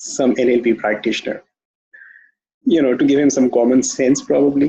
some NLP practitioner, to give him some common sense probably.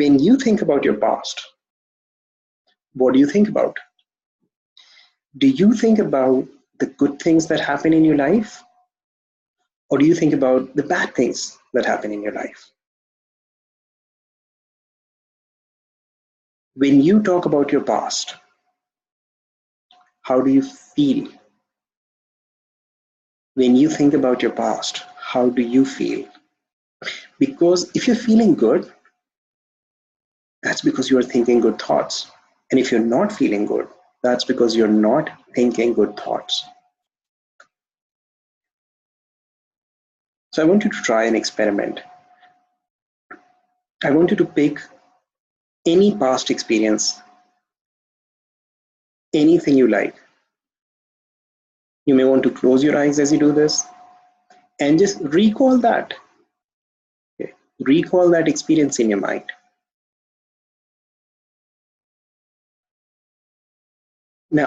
when you think about your past, what do you think about? Do you think about the good things that happen in your life? Or do you think about the bad things that happen in your life? When you talk about your past, how do you feel? When you think about your past, how do you feel? Because if you're feeling good, that's because you are thinking good thoughts. And if you're not feeling good, that's because you're not thinking good thoughts. So I want you to try an experiment. I want you to pick any past experience, anything you like. You may want to close your eyes as you do this and just recall that. Okay. Recall that experience in your mind. Now,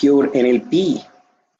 pure NLP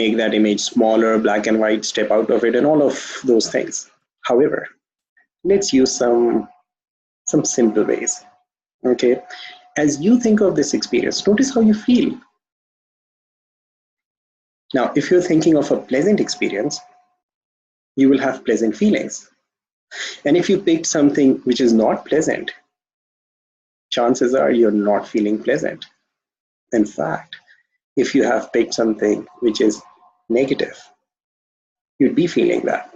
make that image smaller, black and white, step out of it, and all of those things. However, let's use some simple ways. Okay, as you think of this experience, notice how you feel. Now, if you're thinking of a pleasant experience, you will have pleasant feelings. And if you picked something which is not pleasant, chances are you're not feeling pleasant. In fact, if you have picked something which is negative, you'd be feeling that.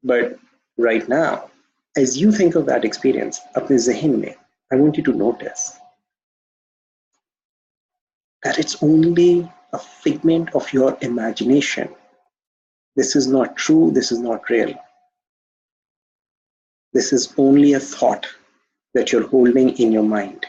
But right now, as you think of that experience, apne zehn mein, I want you to notice that it's only a figment of your imagination. This is not true, this is not real. This is only a thought that you're holding in your mind.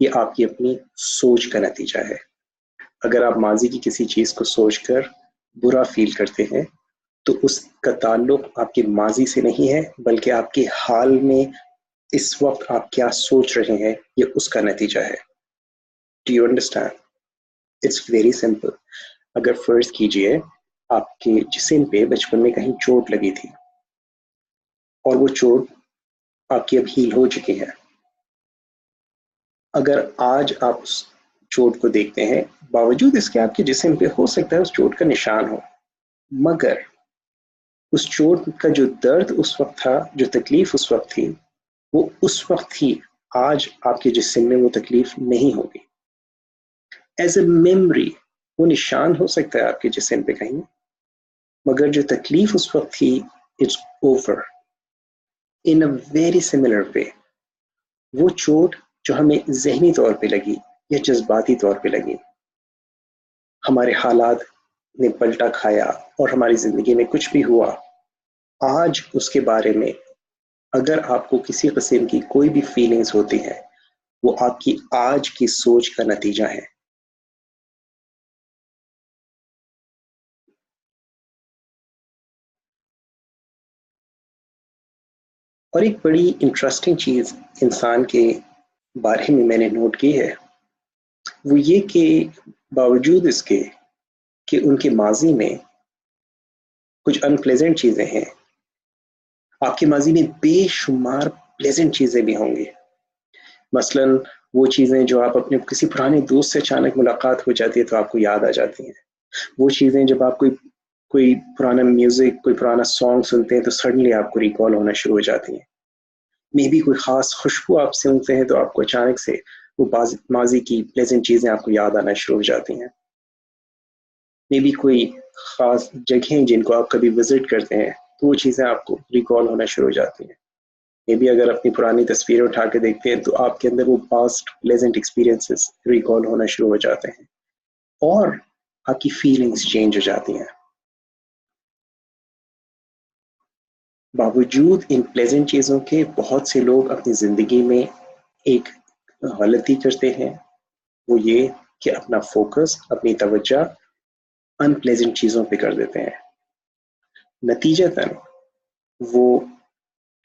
یہ آپ کی اپنی سوچ کا نتیجہ ہے. اگر آپ ماضی کی کسی چیز کو سوچ کر برا فیل کرتے ہیں تو اس کا تعلق آپ کے ماضی سے نہیں ہے بلکہ آپ کے حال میں اس وقت آپ کیا سوچ رہے ہیں یہ اس کا نتیجہ ہے. Do you understand? It's very simple. اگر فرض کیجئے آپ کے جسم پہ بچپن میں کہیں چوٹ لگی تھی اور وہ چوٹ آپ کی اب ہیل ہو چکی ہے. اگر آج آپ اس چوٹ کو دیکھتے ہیں باوجود اس کے آپ کے جسم پہ ہو سکتا ہے اس چوٹ کا نشان ہو، مگر اس چوٹ کا جو درد اس وقت تھا، جو تکلیف اس وقت تھی، وہ اس وقت تھی. آج آپ کے جسم میں وہ تکلیف نہیں ہوگی. ایز اے میموری وہ نشان ہو سکتا ہے آپ کے جسم پہ کہیں، مگر جو تکلیف اس وقت تھی it's over. In a very similar way وہ چوٹ جو ہمیں ذہنی طور پہ لگی یا جذباتی طور پہ لگی، ہمارے حالات نے پلٹا کھایا اور ہماری زندگی میں کچھ بھی ہوا، آج اس کے بارے میں اگر آپ کو کسی قسم کی کوئی بھی فیلنگز ہوتی ہیں وہ آپ کی آج کی سوچ کا نتیجہ ہے. اور ایک بڑی انٹرسٹنگ چیز انسان کے بارے میں نے نوٹ کی ہے، وہ یہ کہ باوجود اس کے کہ ان کے ماضی میں کچھ انپلیزنٹ چیزیں ہیں، آپ کے ماضی میں بے شمار پلیزنٹ چیزیں بھی ہوں گی. مثلا وہ چیزیں جو آپ اپنے کسی پرانے دوست سے اچانک ملاقات ہو جاتی ہے تو آپ کو یاد آ جاتی ہیں. وہ چیزیں جب آپ کوئی پرانا میوزک، کوئی پرانا سانگ سنتے ہیں تو سڈنلی آپ کو ریکال ہونا شروع ہو جاتی ہیں. مے بی کوئی خاص خوشبو آپ سنتے ہیں تو آپ کو اچانک سے وہ ماضی کی پلیزنٹ چیزیں آپ کو یاد آنا شروع ہو جاتی ہیں. مے بی کوئی خاص جگہیں جن کو آپ کبھی وزٹ کرتے ہیں تو وہ چیزیں آپ کو ریکال ہونا شروع ہو جاتی ہیں. مے بی اگر اپنی پرانی تصویریں اٹھا کے دیکھتے ہیں تو آپ کے اندر وہ پاسٹ پلیزنٹ ایکسپیرینسز ریکال ہونا شروع ہو جاتے ہیں اور آپ کی فیلنگز چینج ہو جاتی ہیں. باوجود ان پلیزنٹ چیزوں کے بہت سے لوگ اپنی زندگی میں ایک غلطی کرتے ہیں، وہ یہ کہ اپنا فوکس، اپنی توجہ ان پلیزنٹ چیزوں پہ کر دیتے ہیں. نتیجتاً وہ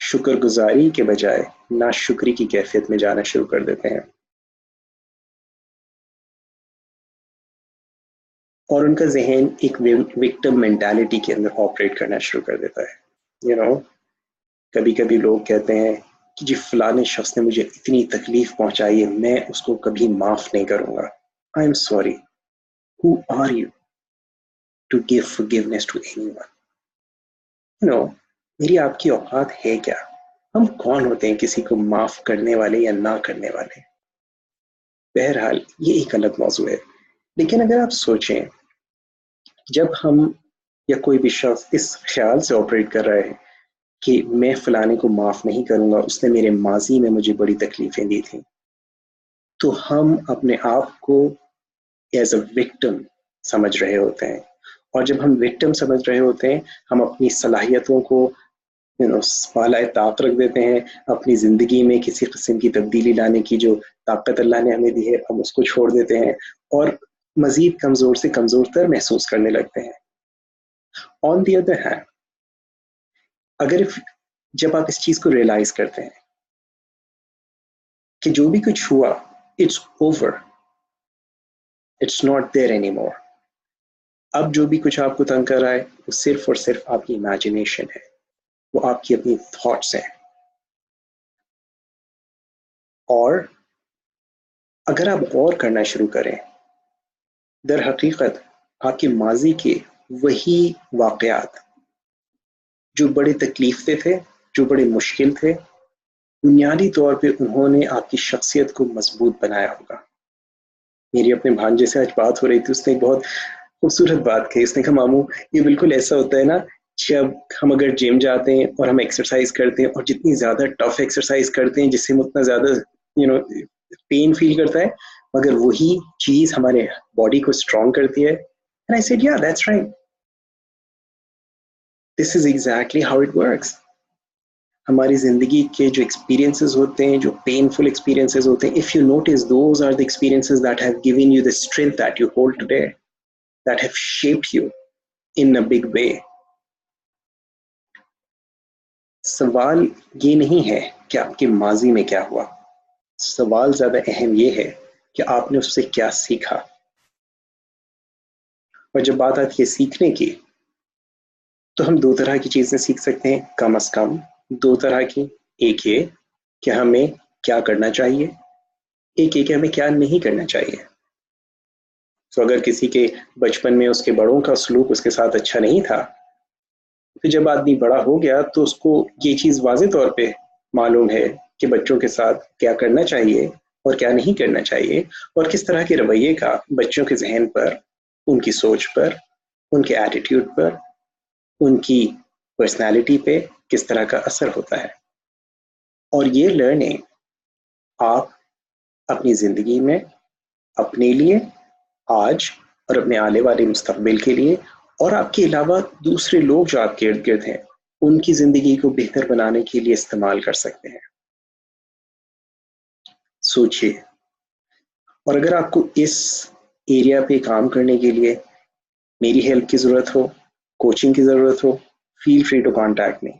شکر گزاری کے بجائے ناشکری کی کیفیت میں جانا شروع کر دیتے ہیں اور ان کا ذہن ایک وکٹم مینٹالٹی کے اندر آپریٹ کرنا شروع کر دیتا ہے. کبھی کبھی لوگ کہتے ہیں کہ جی فلانے شخص نے مجھے اتنی تکلیف پہنچائی ہے، میں اس کو کبھی معاف نہیں کروں گا. I am sorry. Who are you to give forgiveness to anyone? میری آپ کی اوقات ہے کیا؟ ہم کون ہوتے ہیں کسی کو معاف کرنے والے یا نہ کرنے والے؟ بہرحال یہ ایک الگ موضوع ہے. لیکن اگر آپ سوچیں، جب ہم یا کوئی بھی شخص اس خیال سے آپریٹ کر رہا ہے کہ میں فلانے کو معاف نہیں کروں گا، اس نے میرے ماضی میں مجھے بڑی تکلیفیں دی تھیں، تو ہم اپنے آپ کو ایز اے وکٹم سمجھ رہے ہوتے ہیں. اور جب ہم وکٹم سمجھ رہے ہوتے ہیں، ہم اپنی صلاحیتوں کو بالائے طاق رکھ دیتے ہیں. اپنی زندگی میں کسی قسم کی تبدیلی لانے کی جو طاقت اللہ نے ہمیں دی ہے ہم اس کو چھوڑ دیتے ہیں اور مزید کمزور سے کمزور تر محسوس کرنے لگتے ہیں. آن دی ادر ہینڈ، اگر جب آپ اس چیز کو ریئلائز کرتے ہیں کہ جو بھی کچھ ہوا it's over, it's not there any more, اب جو بھی کچھ آپ کو تنگ کر رہا ہے وہ صرف اور صرف آپ کی امیجنیشن ہے، وہ آپ کی اپنی تھاٹس ہیں. اور اگر آپ غور کرنا شروع کریں، در حقیقت آپ کے ماضی کے وہی واقعات جو بڑے تکلیف دہ تھے، جو بڑے مشکل تھے، بنیادی طور پہ انہوں نے آپ کی شخصیت کو مضبوط بنایا ہوگا. میری اپنے بھانجے سے آج بات ہو رہی تھی، اس نے ایک بہت خوبصورت بات کہی. اس نے کہا ماموں یہ بالکل ایسا ہوتا ہے نا جب ہم اگر جم جاتے ہیں اور ہم ایکسرسائز کرتے ہیں اور جتنی زیادہ ٹف ایکسرسائز کرتے ہیں جس سے ہم اتنا زیادہ پین فیل کرتا ہے، مگر وہی چیز ہمارے باڈی کو اسٹرانگ کرتی ہے. And I said, yeah, that's right. This is exactly how it works. ہماری زندگی کے جو ایکسپیرینسز ہوتے ہیں, جو پینفل ایکسپیرینسز ہوتے ہیں, if you notice, those are the experiences that have given you the strength that you hold today, that have shaped you in a big way. سوال یہ نہیں ہے کہ آپ کے ماضی میں کیا ہوا, سوال زیادہ اہم یہ ہے کہ آپ نے اس سے کیا سیکھا. اور جب بات آتی ہے سیکھنے کی, تو ہم دو طرح کی چیزیں سیکھ سکتے ہیں, کم از کم دو طرح کی. ایک یہ کہ ہمیں کیا کرنا چاہیے, ایک یہ کہ ہمیں کیا نہیں کرنا چاہیے. تو اگر کسی کے بچپن میں اس کے بڑوں کا سلوک اس کے ساتھ اچھا نہیں تھا, تو جب آدمی بڑا ہو گیا تو اس کو یہ چیز واضح طور پہ معلوم ہے کہ بچوں کے ساتھ کیا کرنا چاہیے اور کیا نہیں کرنا چاہیے, اور کس طرح کے رویے کا بچوں کے ذہن پر, ان کی سوچ پر, ان کے ایٹیٹیوڈ پر, ان کی پرسنالٹی پہ کس طرح کا اثر ہوتا ہے. اور یہ لرننگ آپ اپنی زندگی میں اپنے لیے آج اور اپنے آنے والے مستقبل کے لیے, اور آپ کے علاوہ دوسرے لوگ جو آپ کے ارد گرد ہیں ان کی زندگی کو بہتر بنانے کے لیے استعمال کر سکتے ہیں. سوچئے, اور اگر آپ کو اس ایریا پہ کام کرنے کے لیے میری ہیلپ کی ضرورت ہو, کوچنگ کی ضرورت ہو, feel free to contact me.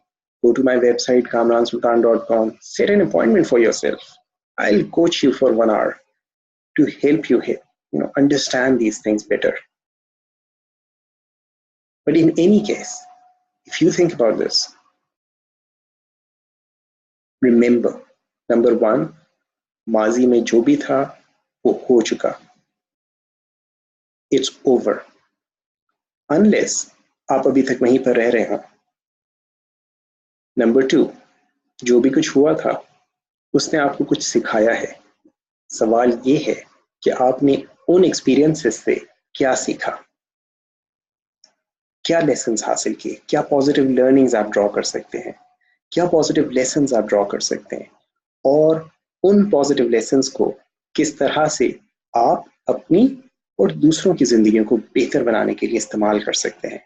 Go to my website kamransultan.com, set an appointment for yourself. I'll coach you for 1 hour to help you understand these things better. But in any case, if you think about this, remember, number 1, ماضی میں جو بھی تھا وہ ہو چکا. It's over. Unless آپ ابھی تک وہیں پر رہ رہے ہوں. نمبر 2, جو بھی کچھ ہوا تھا اس نے آپ کو کچھ سکھایا ہے. سوال یہ ہے کہ آپ نے ان ایکسپیرینسز سے کیا سیکھا, کیا لیسنز حاصل کیے, کیا پازیٹیو لرننگز آپ ڈرا کر سکتے ہیں, کیا پازیٹیو لیسنز آپ ڈرا کر سکتے ہیں, اور ان پازیٹیو لیسنز کو کس طرح سے آپ اپنی اور دوسروں کی زندگیوں کو بہتر بنانے کے لیے استعمال کر سکتے ہیں.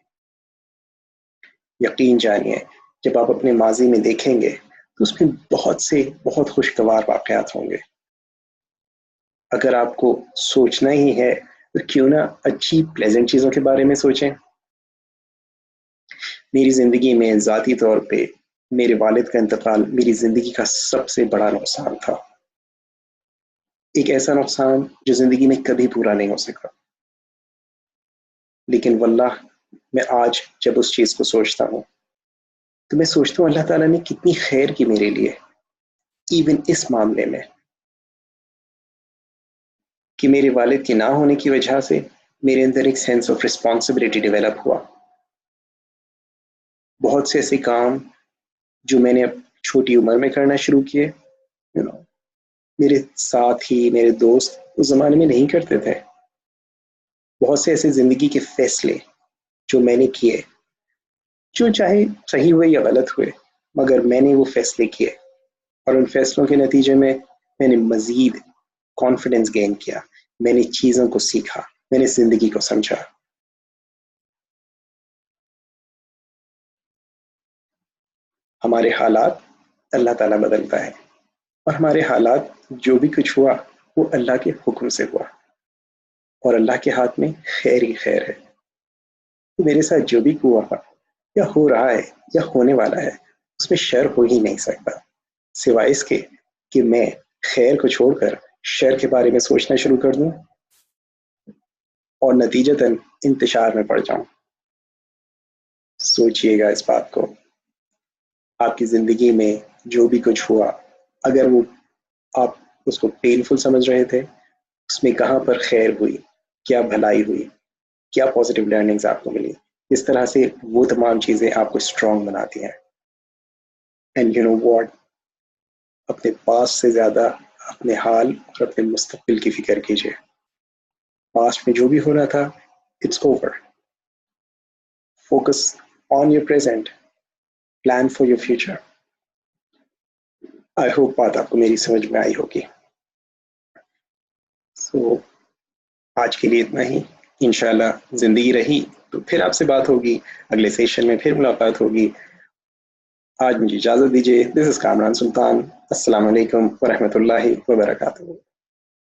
یقین جانیے, جب آپ اپنے ماضی میں دیکھیں گے تو اس میں بہت خوشگوار واقعات ہوں گے. اگر آپ کو سوچنا ہی ہے تو کیوں نہ اچھی پلیزنٹ چیزوں کے بارے میں سوچیں. میری زندگی میں ذاتی طور پہ میرے والد کا انتقال میری زندگی کا سب سے بڑا نقصان تھا. ایک ایسا نقصان جو زندگی میں کبھی پورا نہیں ہو سکا. لیکن واللہ میں آج جب اس چیز کو سوچتا ہوں تو میں سوچتا ہوں اللہ تعالیٰ نے کتنی خیر کی میرے لیے, ایون اس معاملے میں, کہ میرے والد کے نہ ہونے کی وجہ سے میرے اندر ایک سینس آف رسپانسبلٹی ڈیولپ ہوا. بہت سے ایسے کام جو میں نے چھوٹی عمر میں کرنا شروع کیے, میرے ساتھ ہی میرے دوست اس زمانے میں نہیں کرتے تھے. بہت سے ایسے زندگی کے فیصلے جو میں نے کیے, جو چاہے صحیح ہوئے یا غلط ہوئے, مگر میں نے وہ فیصلے کیے, اور ان فیصلوں کے نتیجے میں میں نے مزید کانفیڈنس گین کیا, میں نے چیزوں کو سیکھا, میں نے زندگی کو سمجھا. ہمارے حالات اللہ تعالیٰ بدلتا ہے, اور ہمارے حالات جو بھی کچھ ہوا وہ اللہ کے حکم سے ہوا, اور اللہ کے ہاتھ میں خیر ہی خیر ہے. تو میرے ساتھ جو بھی ہوا یا ہو رہا ہے یا ہونے والا ہے, اس میں شر ہو ہی نہیں سکتا, سوائے اس کے کہ میں خیر کو چھوڑ کر شر کے بارے میں سوچنا شروع کر دوں اور نتیجتاً انتشار میں پڑ جاؤں. سوچئے گا اس بات کو, آپ کی زندگی میں جو بھی کچھ ہوا, اگر وہ آپ اس کو پینفل سمجھ رہے تھے, اس میں کہاں پر خیر ہوئی, کیا بھلائی ہوئی, کیا پازیٹیو لرننگز آپ کو ملی, اس طرح سے وہ تمام چیزیں آپ کو اسٹرانگ بناتی ہیں. اینڈ یو نو واٹ, اپنے پاس سے زیادہ اپنے حال اور اپنے مستقبل کی فکر کیجیے. پاسٹ میں جو بھی ہو رہا تھا, it's over. Focus on your present, plan for your future. I hope بات آپ کو میری سمجھ میں آئی ہوگی. سو آج کے لیے اتنا ہی. انشاءاللہ زندگی رہی تو پھر آپ سے بات ہوگی, اگلے سیشن میں پھر ملاقات ہوگی. آج مجھے اجازت دیجیے. دس از کامران سلطان. السلام علیکم ورحمۃ اللہ وبرکاتہ.